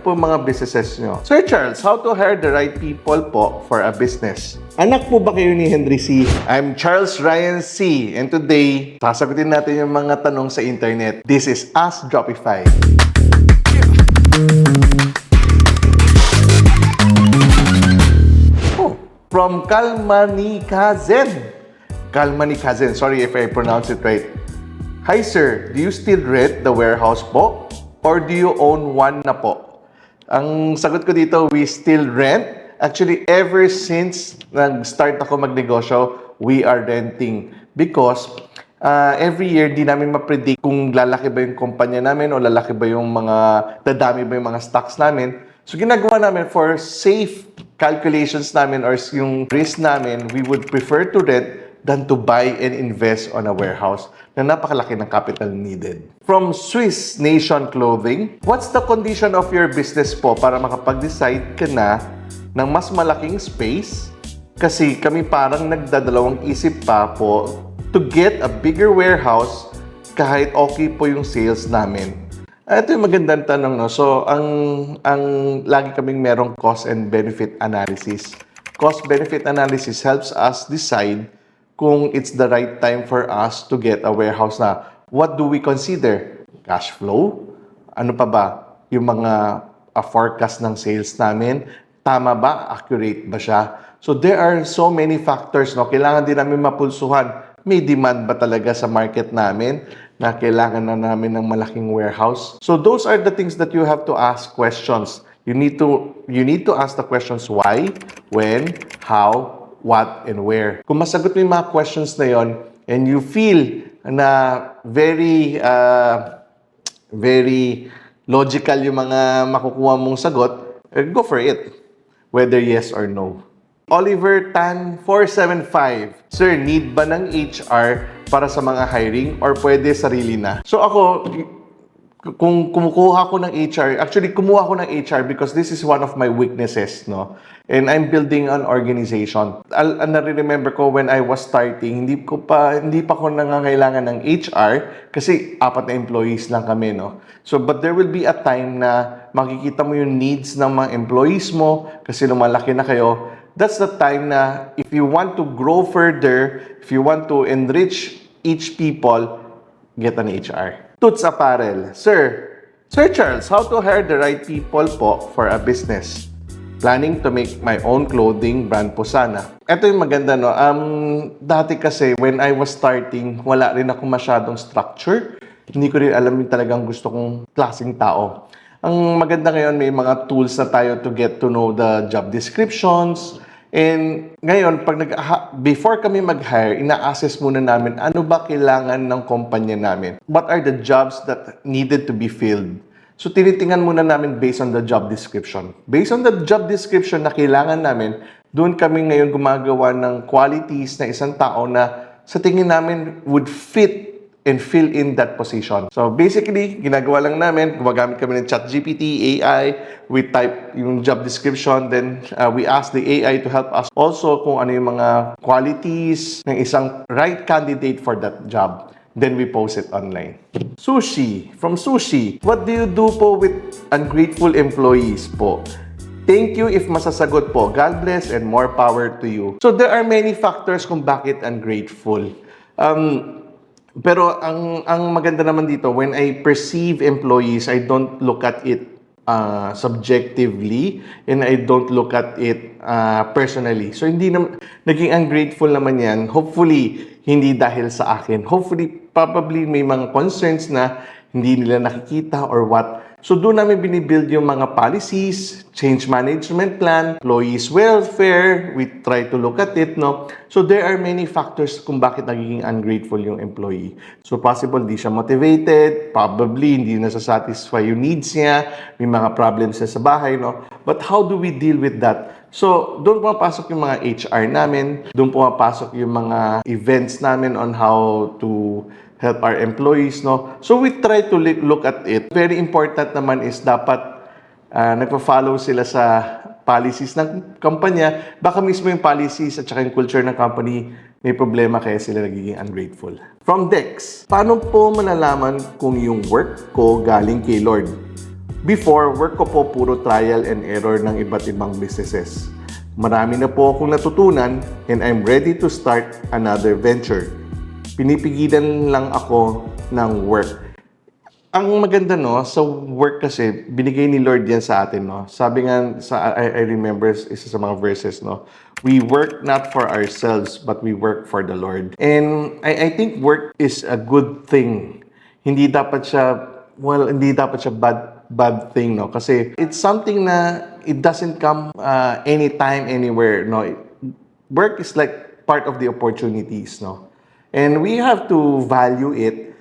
po mga businesses nyo? Sir Charles, how to hire the right people po for a business? Anak po ba kayo ni Henry C? I'm Charles Ryan C. And today, sasagutin natin yung mga tanong sa internet. This is Ask Dropify. From Kalmanikazen. Kalmanikazen. Sorry if I pronounce it right. Hi sir, do you still rent the warehouse po? Or do you own one na po? Ang sagot ko dito, we still rent. Actually, ever since nag-start ako magnegosyo, we are renting. Because every year, di namin ma-predict kung lalaki ba yung kumpanya namin o lalaki ba yung dadami ba yung mga stocks namin. So ginagawa namin for safe calculations namin or yung risk namin, we would prefer to rent than to buy and invest on a warehouse na napakalaki ng capital needed. From Swiss Nation Clothing, what's the condition of your business po para makapag-decide ka na ng mas malaking space? Kasi kami parang nagdadalawang isip pa po to get a bigger warehouse kahit okay po yung sales namin. Ito yung magandang tanong, no? So, ang lagi kaming merong cost and benefit analysis. Cost-benefit analysis helps us decide kung it's the right time for us to get a warehouse na. What do we consider? Cash flow? Ano pa ba? Yung mga forecast ng sales namin? Tama ba? Accurate ba siya? So, there are so many factors, no? Kailangan din namin mapulsuhan. May demand ba talaga sa market namin na kailangan na namin ng malaking warehouse? So those are the things that you have to ask questions. You need to ask the questions why, when, how, what, and where. Kung masagot mo yung mga questions na yon and you feel na very logical yung mga makukuha mong sagot, go for it. Whether yes or no. Oliver Tan 475. Sir, need ba ng HR para sa mga hiring or pwede sarili na? So ako, kung kumukuha ko ng HR, actually kumuha ko ng HR because this is one of my weaknesses, no? And I'm building an organization. Nare-remember ko when I was starting, hindi pa ako nangangailangan ng HR kasi 4 na employees lang kami, no? So, but there will be a time na makikita mo yung needs ng mga employees mo kasi lumalaki na kayo. That's the time na if you want to grow further, if you want to enrich each people, get an HR. Toots Apparel. Sir Charles, how to hire the right people po for a business? Planning to make my own clothing brand po sana. Ito yung maganda, no? Dati kasi, when I was starting, wala rin ako masyadong structure. Hindi ko rin alam yung talagang gusto kong klaseng tao. Ang maganda ngayon, may mga tools na tayo to get to know the job descriptions. And ngayon, before kami mag-hire, ina-assess muna namin ano ba kailangan ng kumpanya namin. What are the jobs that needed to be filled? So, tinitingnan muna namin based on the job description. Based on the job description na kailangan namin, doon kami ngayon gumagawa ng qualities na isang tao na sa tingin namin would fit and fill in that position. So basically, ginagawa lang namin, gumagamit kami ng ChatGPT, AI, we type yung job description, then we ask the AI to help us also kung ano yung mga qualities ng isang right candidate for that job. Then we post it online. Sushi. From Sushi, what do you do po with ungrateful employees po? Thank you if masasagot po. God bless and more power to you. So there are many factors kung bakit ungrateful. Pero ang maganda naman dito, when I perceive employees, I don't look at it subjectively and I don't look at it personally. So hindi naging ungrateful naman yan. Hopefully, hindi dahil sa akin. Hopefully, probably may mga concerns na hindi nila nakikita or what. So doon namin binibuild yung mga policies, change management plan, employees welfare, we try to look at it, no? So there are many factors kung bakit nagiging ungrateful yung employee. So possible di siya motivated, probably hindi nasasatisfy yung needs niya, may mga problems siya sa bahay, no? But how do we deal with that? So, doon pumapasok yung mga HR namin, doon pumapasok yung mga events namin on how to help our employees, no? So, we try to look at it. Very important naman is dapat nagpa-follow sila sa policies ng kumpanya. Baka mismo yung policies at saka yung culture ng company may problema kaya sila nagiging ungrateful. From Dex, paano po malalaman kung yung work ko galing kay Lord? Before, work ko po puro trial and error ng iba't ibang businesses. Marami na po akong natutunan and I'm ready to start another venture. Pinipigilan lang ako ng work. Ang maganda no, sa work kasi, binigay ni Lord yan sa atin no. Sabi nga, I remember isa sa mga verses no, we work not for ourselves, but we work for the Lord. And I think work is a good thing. Hindi dapat siya, hindi dapat siya bad thing no. Kasi it's something na it doesn't come anytime, anywhere no. Work is like part of the opportunities no. And we have to value it.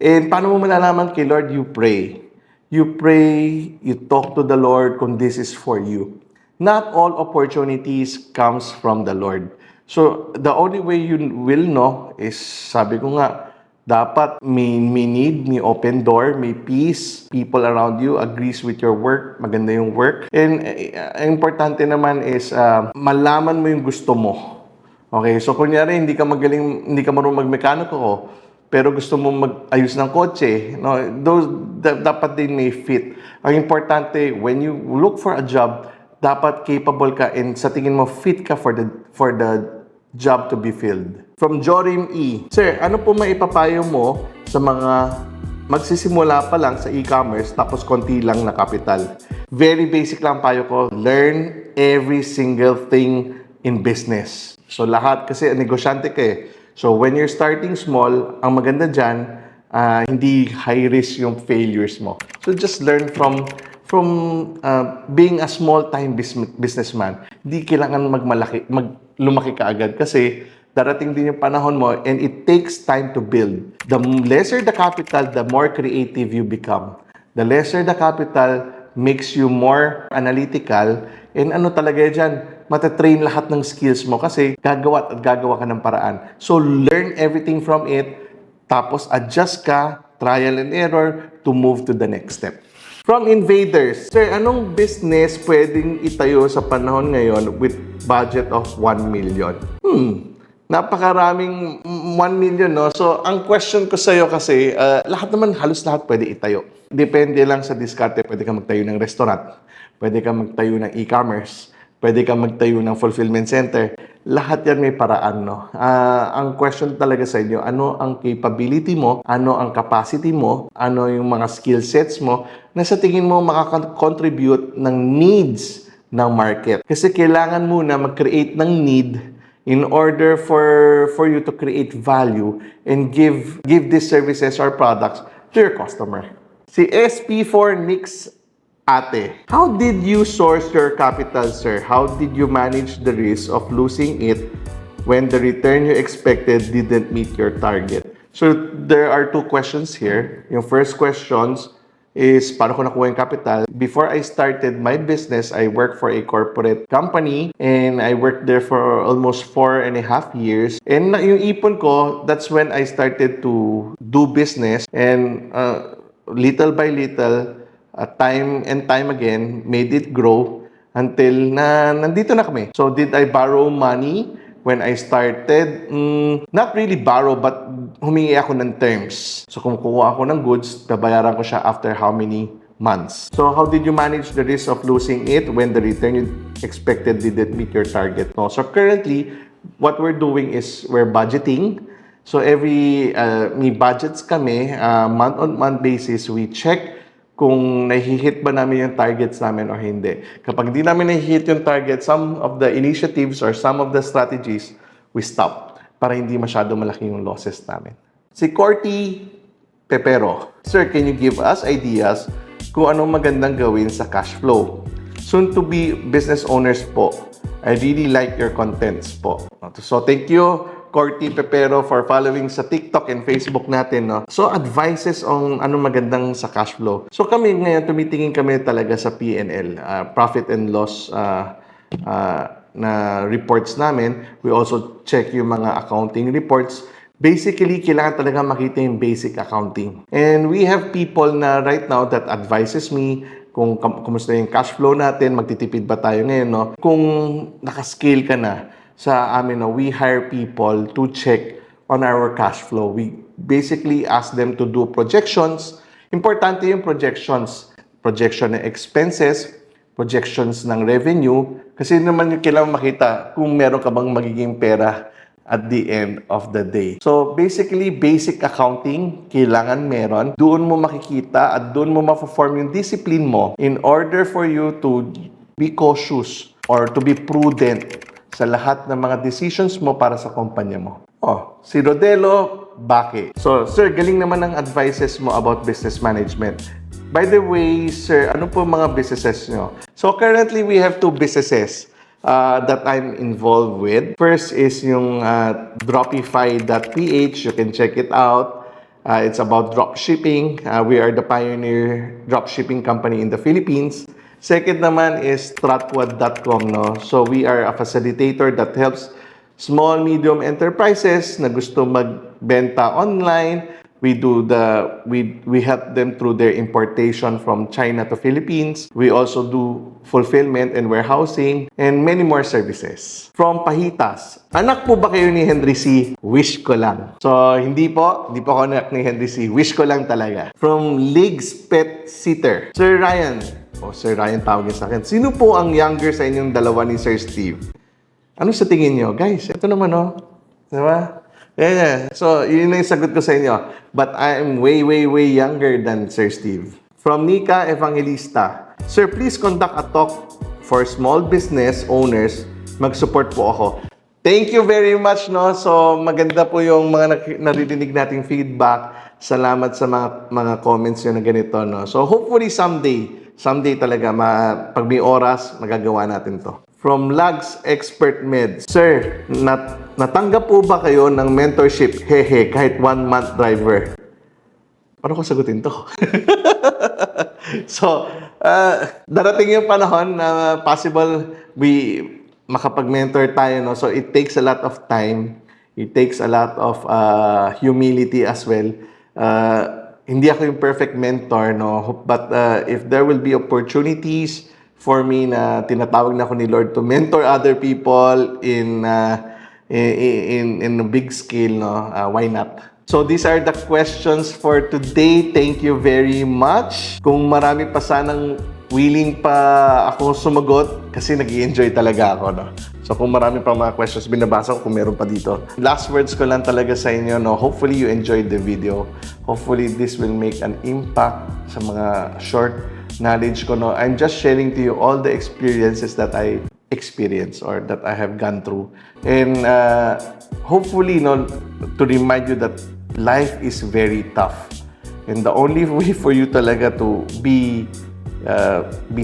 And paano mo malalaman kay Lord? You pray. You pray, you talk to the Lord kung this is for you. Not all opportunities comes from the Lord. So, the only way you will know is, sabi ko nga, dapat may need, may open door, may peace, people around you agrees with your work, maganda yung work. And ang importante naman is, malaman mo yung gusto mo. Okay, so kunyari hindi ka marunong magmekaniko, pero gusto mo mag-ayos ng kotse, no? Dapat din may fit. Ang importante, when you look for a job, dapat capable ka and sa tingin mo fit ka for the job to be filled. From Jorim E. Sir, ano po maipapayo mo sa mga magsisimula pa lang sa e-commerce tapos konti lang na capital? Very basic lang payo ko. Learn every single thing in business. So lahat kasi negosyante ka eh. So when you're starting small, ang maganda dyan, hindi high risk yung failures mo. So just learn from being a small-time businessman. Hindi kailangan lumaki ka agad kasi darating din yung panahon mo and it takes time to build. The lesser the capital, the more creative you become. The lesser the capital makes you more analytical and ano talaga dyan, matatrain lahat ng skills mo kasi gagawa ka ng paraan. So, learn everything from it, tapos adjust ka, trial and error, to move to the next step. From Invaders, Sir, anong business pwedeng itayo sa panahon ngayon with budget of 1 million? Napakaraming 1 million, no? So, ang question ko sa'yo kasi, halos lahat pwede itayo. Depende lang sa diskarte. Pwede ka magtayo ng restaurant, pwede ka magtayo ng e-commerce, pwede ka magtayo ng fulfillment center. Lahat yan may paraan, no? Ang question talaga sa inyo, ano ang capability mo, ano ang capacity mo, ano yung mga skill sets mo, na sa tingin mo makaka-contribute ng needs ng market. Kasi kailangan muna mag-create ng need in order for you to create value and give these services or products to your customer. Si SP4 Nix Ate, how did you source your capital, sir? How did you manage the risk of losing it when the return you expected didn't meet your target? So, there are two questions here. Yung first questions is, paano ko nakuha yung capital? Before I started my business, I worked for a corporate company and I worked there for almost 4.5 years. And yung ipon ko, that's when I started to do business and little by little, time and time again, made it grow until na nandito na kami. So, did I borrow money when I started? Not really borrow, but humingi ako ng terms. So, kung kukuha ako ng goods, babayaran ko siya after how many months. So, how did you manage the risk of losing it when the return you expected didn't meet your target? No? So, currently, what we're doing is we're budgeting. So, may budgets kami, month-on-month basis, we check kung nahihit ba namin yung targets namin o hindi. Kapag hindi namin nahihit yung target, some of the initiatives or some of the strategies, we stop para hindi masyado malaki yung losses namin. Si Corty Pepero, Sir, can you give us ideas kung anong magandang gawin sa cash flow? Soon to be business owners po. I really like your contents po. So thank you, Corty Pepero, for following sa TikTok and Facebook natin, no? So, advices on ano magandang sa cash flow. So, kami ngayon, tumitingin kami talaga sa P&L, profit and loss na reports namin. We also check yung mga accounting reports. Basically, kailangan talaga makita yung basic accounting. And we have people na right now that advises me kung kumusta yung cash flow natin, magtitipid ba tayo ngayon, no? Kung nakascale ka na, sa amin, no, we hire people to check on our cash flow. We basically ask them to do projections. Importante yung projections. projection ng expenses, projections ng revenue, kasi naman yung kailangan makita kung meron ka bang magiging pera at the end of the day. So basically, basic accounting, kailangan meron. Doon mo makikita at doon mo ma-form yung discipline mo in order for you to be cautious or to be prudent sa lahat ng mga decisions mo para sa kumpanya mo. Oh, si Rodelo Baque. So, sir, galing naman ang advices mo about business management. By the way, sir, ano po mga businesses nyo? So, currently, we have 2 businesses that I'm involved with. First is yung Dropify.ph. You can check it out. It's about dropshipping. We are the pioneer dropshipping company in the Philippines. Second naman is Tratwad.com, no? So we are a facilitator that helps small, medium enterprises na gusto magbenta online. We help them through their importation from China to Philippines. We also do fulfillment and warehousing and many more services. From Pahitas. Anak po ba kayo ni Henry C? Wish ko lang. So, hindi po ako anak ni Henry C. Wish ko lang talaga. From Legs Pet Sitter. Sir Ryan. Sir Ryan tawagin sa akin. Sino po ang younger sa inyong dalawa ni Sir Steve? Ano sa tingin nyo? Guys, ito naman Diba? Yeah. So, yun na yung sagot ko sa inyo. But I am way, way, way younger than Sir Steve. From Nika Evangelista. Sir, please conduct a talk for small business owners. Mag-support po ako. Thank you very much, no? So, maganda po yung mga naririnig nating feedback. Salamat sa mga comments nyo na ganito, no? So, hopefully someday talaga, pag may oras, magagawa natin to. From Lags Expert Med. Sir, natanggap po ba kayo ng mentorship? Hehe, kahit 1 month driver. Paano ko sagutin to? So, darating yung panahon na possible makapag-mentor tayo, no? So, it takes a lot of time. It takes a lot of humility as well. Hindi ako yung perfect mentor, no? But if there will be opportunities for me na tinatawag na ako ni Lord to mentor other people in a big scale, no? Why not? So these are the questions for today. Thank you very much. Kung marami pa sanang willing pa ako sumagot kasi nag-i-enjoy talaga ako, no? So kung marami pa mga questions, binabasa ko kung meron pa dito. Last words ko lang talaga sa inyo, no? Hopefully you enjoyed the video. Hopefully this will make an impact sa mga short knowledge ko, no? I'm just sharing to you all the experiences that I experienced or that I have gone through. And hopefully, no, to remind you that life is very tough. And the only way for you talaga to be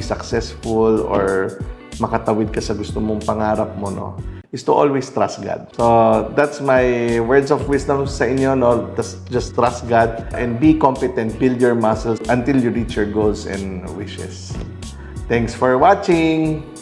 successful or makatawid ka sa gusto mong pangarap mo, no, is to always trust God. So, that's my words of wisdom sa inyo, no? Just trust God and be competent. Build your muscles until you reach your goals and wishes. Thanks for watching!